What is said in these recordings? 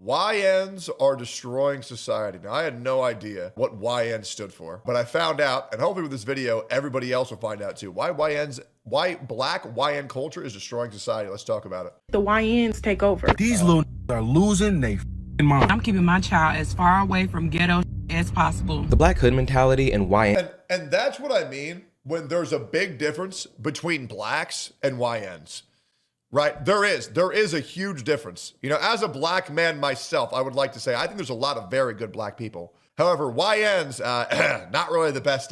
YNs are destroying society. Now, I had no idea what YN stood for, but I found out, and hopefully with this video, everybody else will find out too. Why black YN culture is destroying society. Let's talk about it. The YNs take over. These little are losing they mind. I'm keeping my child as far away from ghetto as possible. The black hood mentality and YN. And that's what I mean when there's a big difference between blacks and YNs. Right? There is a huge difference. You know, as a black man myself, I would like to say, I think there's a lot of very good black people. However, YNs, not really the best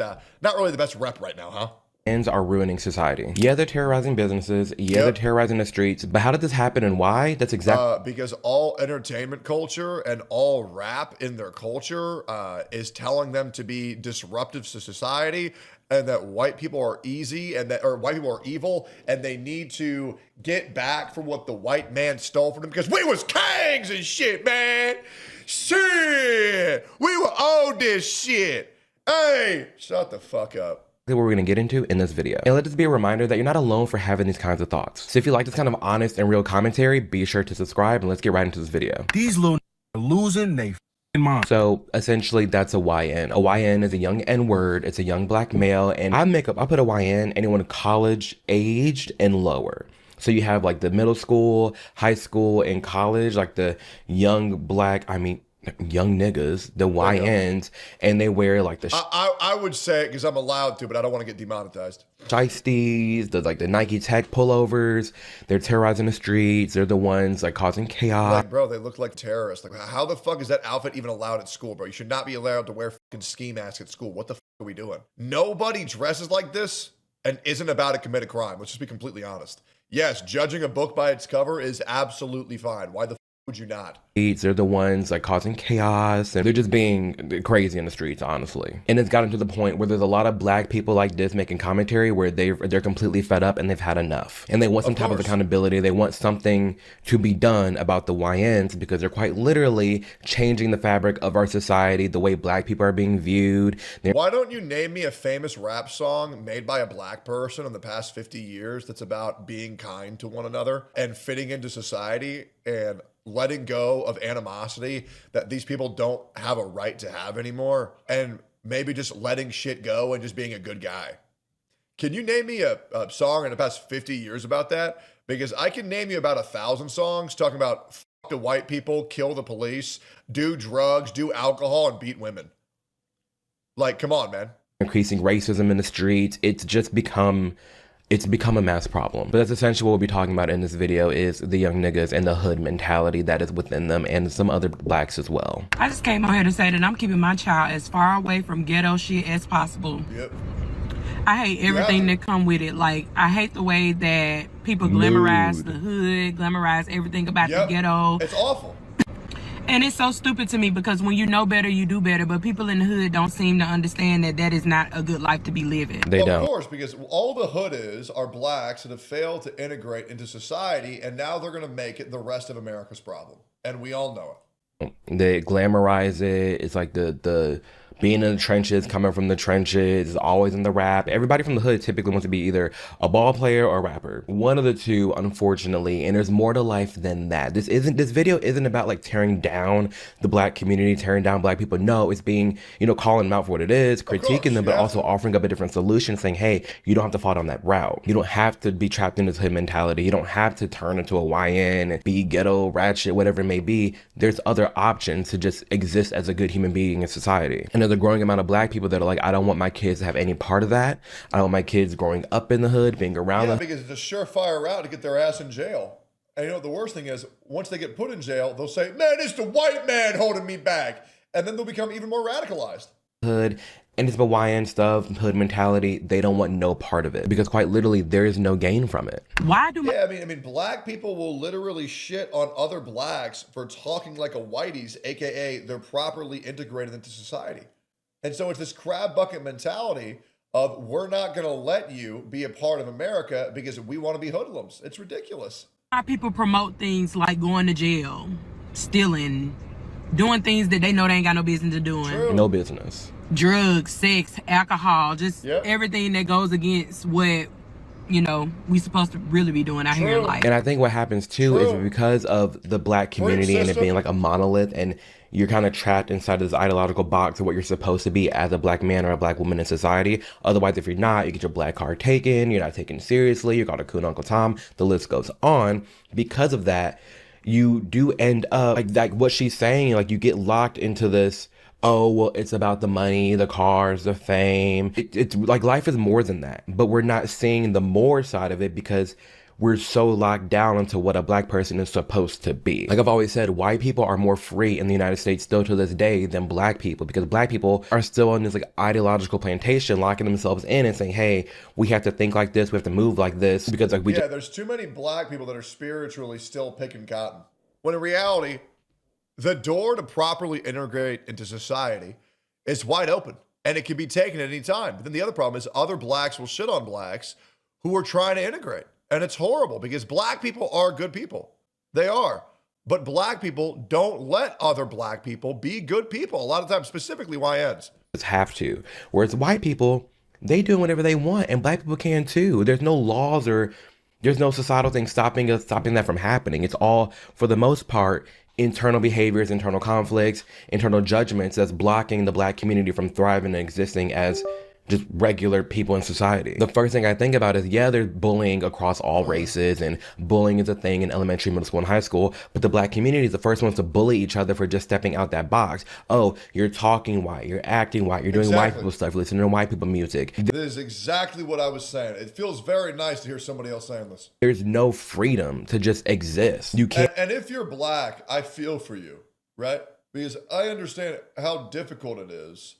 rep right now, huh? YNs are ruining society. Yeah, they're terrorizing businesses. Yeah, they're terrorizing the streets. But how did this happen and why? That's exactly because all entertainment culture and all rap in their culture is telling them to be disruptive to society, and that white people are easy, and that white people are evil, and they need to get back from what the white man stole from them, because we was kings and shit, man. Shit, we were owed this shit. Hey, shut the fuck up. what we're going to get into in this video. And let this be a reminder that you're not alone for having these kinds of thoughts. So if you like this kind of honest and real commentary, be sure to subscribe, and let's get right into this video. These little are losing they mind. So essentially that's a YN. A YN is a young N-word. It's a young black male. And I put a YN, anyone college aged and lower. So you have like the middle school, high school, and college, like the young young niggas, the YNs, and they wear like the I would say it because I'm allowed to, but I don't want to get demonetized. shiesties, the Nike Tech pullovers. They're terrorizing the streets. They're the ones like causing chaos. Like, bro, they look like terrorists. Like, how the fuck is that outfit even allowed at school, bro? You should not be allowed to wear fucking ski masks at school. What the fuck are we doing? Nobody dresses like this and isn't about to commit a crime. Let's just be completely honest. Yes, judging a book by its cover is absolutely fine. Why the fuck would you not? They're the ones like causing chaos, and they're just being crazy in the streets, honestly. And it's gotten to the point where there's a lot of black people like this making commentary where they're completely fed up and they've had enough. And they want some type of accountability. They want something to be done about the YNs because they're quite literally changing the fabric of our society, the way black people are being viewed. Why don't you name me a famous rap song made by a black person in the past 50 years that's about being kind to one another and fitting into society and letting go of animosity that these people don't have a right to have anymore, and maybe just letting shit go and just being a good guy? Can you name me a song in the past 50 years about that? Because I can name you about 1,000 songs talking about fuck the white people, kill the police, do drugs, do alcohol, and beat women. Like, come on, man. Increasing racism in the streets. It's become a mass problem. But that's essentially what we'll be talking about in this video, is the young niggas and the hood mentality that is within them, and some other blacks as well. I just came on here to say that I'm keeping my child as far away from ghetto shit as possible. Yep. I hate everything that come with it. Like, I hate the way that people glamorize the hood, glamorize everything about the ghetto. It's awful. And it's so stupid to me, because when you know better, you do better. But people in the hood don't seem to understand that that is not a good life to be living. They don't. Of course, because all the hood are blacks that have failed to integrate into society, and now they're going to make it the rest of America's problem. And we all know it. They glamorize it. It's like the being in the trenches, coming from the trenches, is always in the rap. Everybody from the hood typically wants to be either a ball player or a rapper. One of the two, unfortunately, and there's more to life than that. This video isn't about like tearing down the black community, tearing down black people. No, it's being, calling them out for what it is, critiquing them, but also offering up a different solution, saying, hey, you don't have to fall down that route. You don't have to be trapped in this hood mentality. You don't have to turn into a YN and be ghetto, ratchet, whatever it may be. There's other options to just exist as a good human being in society. And there's a growing amount of black people that are like, I don't want my kids to have any part of that. I don't want my kids growing up in the hood, being around them. Because it's a surefire route to get their ass in jail. And the worst thing is, once they get put in jail, they'll say, man, it's the white man holding me back. And then they'll become even more radicalized. Hood, and it's the YN stuff, hood mentality. They don't want no part of it, because quite literally there is no gain from it. Why do I mean, black people will literally shit on other blacks for talking like a whiteies, aka they're properly integrated into society. And so it's this crab bucket mentality of, we're not going to let you be a part of America because we want to be hoodlums. It's ridiculous. Why people promote things like going to jail, stealing, doing things that they know they ain't got no business doing? True. No business. Drugs, sex, alcohol, just everything that goes against what you know, we supposed to really be doing out here in life. And I think what happens too is because of the black community and it being like a monolith, and you're kind of trapped inside this ideological box of what you're supposed to be as a black man or a black woman in society. Otherwise, if you're not, you get your black card taken, you're not taken seriously, you're called a coon Uncle Tom, the list goes on. Because of that, you do end up like what she's saying, like you get locked into this, oh, well, it's about the money, the cars, the fame. It's like life is more than that, but we're not seeing the more side of it because we're so locked down into what a black person is supposed to be. Like I've always said, white people are more free in the United States still to this day than black people, because black people are still on this like ideological plantation, locking themselves in and saying, hey, we have to think like this, we have to move like this, because like there's too many black people that are spiritually still picking cotton. When in reality, the door to properly integrate into society is wide open and it can be taken at any time. But then the other problem is other blacks will shit on blacks who are trying to integrate. And it's horrible because black people are good people. They are. But black people don't let other black people be good people. A lot of times, specifically YNs. Have to. Whereas white people, they do whatever they want, and black people can too. There's no laws or there's no societal thing stopping that from happening. It's all, for the most part, internal behaviors, internal conflicts, internal judgments that's blocking the black community from thriving and existing as just regular people in society. The first thing I think about is, yeah, there's bullying across all races, and bullying is a thing in elementary, middle school, and high school, but the black community is the first ones to bully each other for just stepping out that box. Oh, you're talking white, you're acting white, you're doing white people stuff, listening to white people music. This is exactly what I was saying. It feels very nice to hear somebody else saying this. There's no freedom to just exist. You can't. And if you're black, I feel for you, right? Because I understand how difficult it is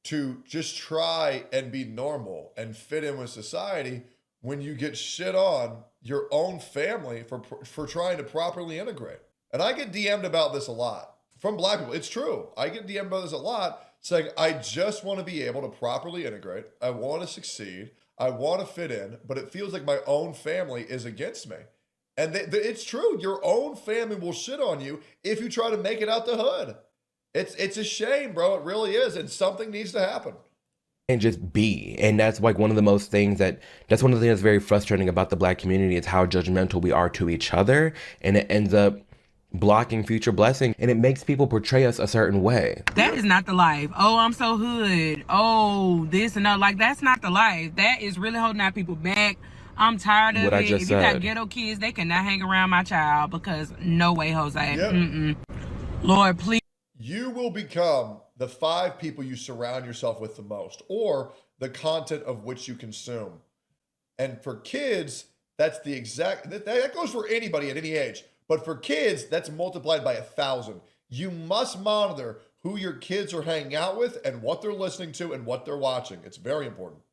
to just try and be normal and fit in with society when you get shit on your own family for trying to properly integrate. And I get DM'd about this a lot from black people. It's true. I get DM'd about this a lot, saying, I just want to be able to properly integrate. I want to succeed. I want to fit in, but it feels like my own family is against me. And it's true. Your own family will shit on you if you try to make it out the hood. It's a shame, bro. It really is. And something needs to happen. And just be. And that's like one of the most things that's one of the things that's very frustrating about the black community, is how judgmental we are to each other. And it ends up blocking future blessing, and it makes people portray us a certain way. That is not the life. Oh, I'm so hood. Oh, this and that. Like, that's not the life. That is really holding our people back. I'm tired of what it. I just if said. You got ghetto kids, they cannot hang around my child, because no way, Jose. Yep. Lord, please. You will become the 5 people you surround yourself with the most, or the content of which you consume. And for kids, that's the exact, that goes for anybody at any age. But for kids, that's multiplied by 1,000. You must monitor who your kids are hanging out with and what they're listening to and what they're watching. It's very important.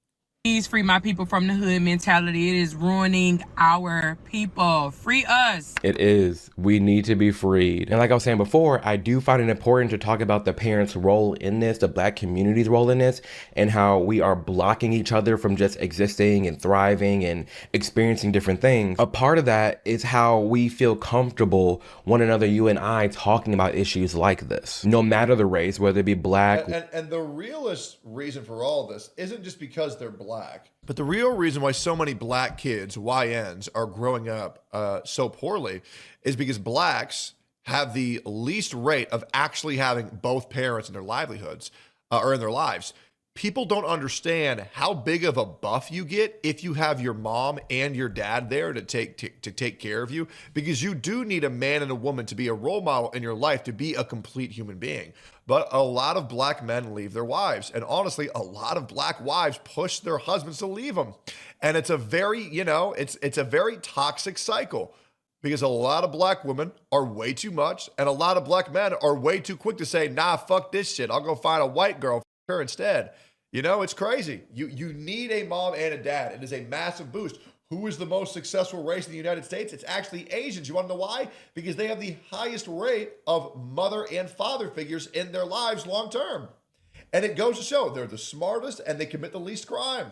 Please free my people from the hood mentality. It is ruining our people. Free us. It is. We need to be freed. And like I was saying before, I do find it important to talk about the parents' role in this, the black community's role in this, and how we are blocking each other from just existing and thriving and experiencing different things. A part of that is how we feel comfortable, one another, you and I, talking about issues like this, no matter the race, whether it be black. And the realest reason for all this isn't just because they're black. But the real reason why so many black kids, YNs, are growing up so poorly is because blacks have the least rate of actually having both parents in their livelihoods or in their lives. People don't understand how big of a buff you get if you have your mom and your dad there to take care of you, because you do need a man and a woman to be a role model in your life to be a complete human being. But a lot of black men leave their wives. And honestly, a lot of black wives push their husbands to leave them. And it's a very, it's a very toxic cycle, because a lot of black women are way too much, and a lot of black men are way too quick to say, nah, fuck this shit. I'll go find a white girl, fuck her instead. It's crazy. You need a mom and a dad. It is a massive boost. Who is the most successful race in the United States? It's actually Asians. You want to know why? Because they have the highest rate of mother and father figures in their lives long term. And it goes to show they're the smartest and they commit the least crime.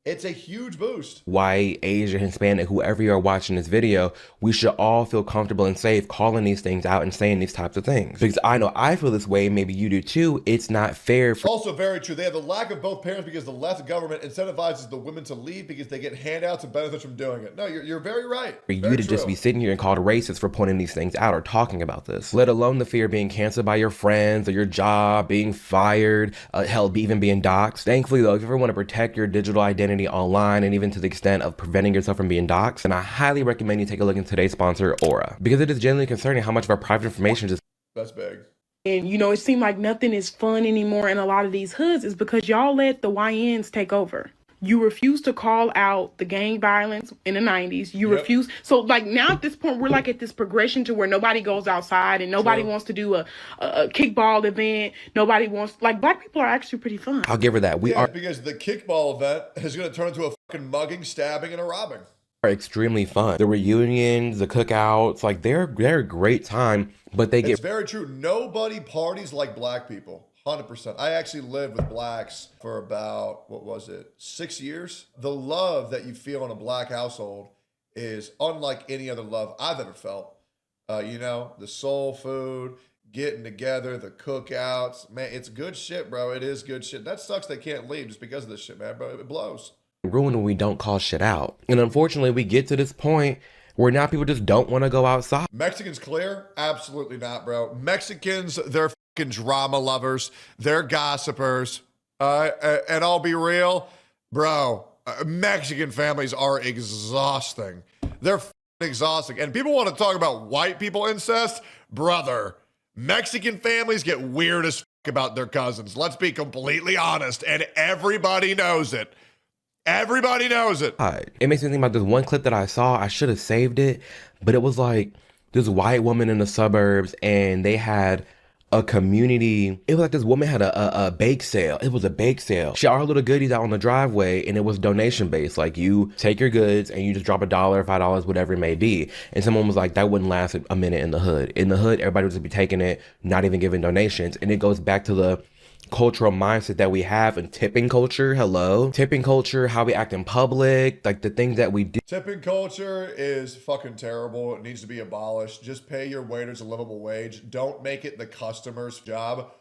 It's a huge boost. White, Asian, Hispanic, whoever you are watching this video, we should all feel comfortable and safe calling these things out and saying these types of things. Because I know I feel this way, maybe you do too. It's not fair for— Also very true. They have the lack of both parents because the left government incentivizes the women to leave because they get handouts and benefits from doing it. No, you're very right. for you to just be sitting here and called racist for pointing these things out or talking about this, let alone the fear of being canceled by your friends or your job, being fired, hell, even being doxxed. Thankfully though, if you ever want to protect your digital identity online and even to the extent of preventing yourself from being doxxed, then I highly recommend you take a look into today's sponsor, Aura, because it is genuinely concerning how much of our private information just— That's big. And, you know, it seemed like nothing is fun anymore in a lot of these hoods is because y'all let the YNs take over. You refuse to call out the gang violence in the 90s. You refuse. So, like, now at this point, we're like at this progression to where nobody goes outside and nobody wants to do a kickball event. Nobody wants, like, black people are actually pretty fun. I'll give her that. We are because the kickball event is going to turn into a fucking mugging, stabbing, and a robbing. Extremely fun. The reunions, the cookouts, like they're a great time, but they get— It's very true. Nobody parties like black people. 100%. I actually lived with blacks for about, 6 years. The love that you feel in a black household is unlike any other love I've ever felt. You know, the soul food, getting together, the cookouts. Man, it's good shit, bro. It is good shit. That sucks they can't leave just because of this shit, man, bro. It blows. ruined when we don't call shit out. And unfortunately, we get to this point where now people just don't want to go outside. Mexicans clear? Absolutely not, bro. Mexicans, they're fucking drama lovers. They're gossipers. And I'll be real, bro, Mexican families are exhausting. They're fucking exhausting. And people want to talk about white people incest? Brother, Mexican families get weird as fuck about their cousins. Let's be completely honest. And everybody knows it. Everybody knows it. It makes me think about this one clip that I saw. I should have saved it, but it was like this white woman in the suburbs and they had a community. It was like this woman had a bake sale. It was a bake sale. She had all her little goodies out on the driveway and it was donation based. Like you take your goods and you just drop $1, $5, whatever it may be. And someone was like, that wouldn't last a minute in the hood. In the hood, everybody would just be taking it, not even giving donations. And it goes back to the cultural mindset that we have in tipping culture. Hello. Tipping culture, how we act in public, like the things that we do. Tipping culture is fucking terrible. It needs to be abolished. Just pay your waiters a livable wage. Don't make it the customer's job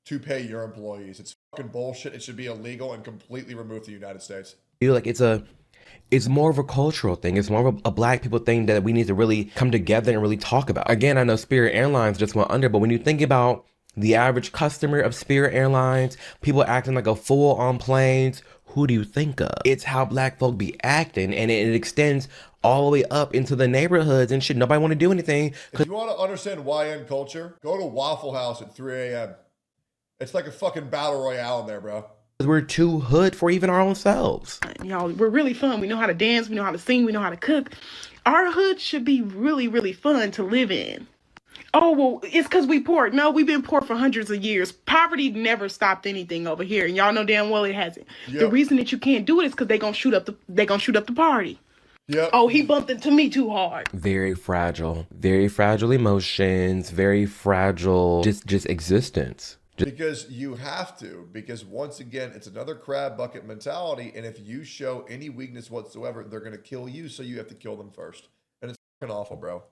to pay your employees. It's fucking bullshit. It should be illegal and completely removed from the United States. I feel like it's more of a cultural thing. It's more of a black people thing that we need to really come together and really talk about. Again, I know Spirit Airlines just went under, but when you think about the average customer of Spirit Airlines, people acting like a fool on planes, who do you think of? It's how black folk be acting, and it extends all the way up into the neighborhoods and shit. Nobody want to do anything. If you want to understand YN culture, go to Waffle House at 3 a.m. It's like a fucking battle royale in there, bro. We're too hood for even our own selves. Y'all, we're really fun. We know how to dance. We know how to sing. We know how to cook. Our hood should be really, really fun to live in. Oh, well, it's because we poor. No, we've been poor for hundreds of years. Poverty never stopped anything over here, and y'all know damn well it hasn't. Yep. The reason that you can't do it is because they're gonna shoot up the party. Yep. Oh, he bumped into me too hard. Very fragile emotions, very fragile just existence. Because you have to, because once again, it's another crab bucket mentality, and if you show any weakness whatsoever, they're gonna kill you, so you have to kill them first. And it's fucking awful, bro.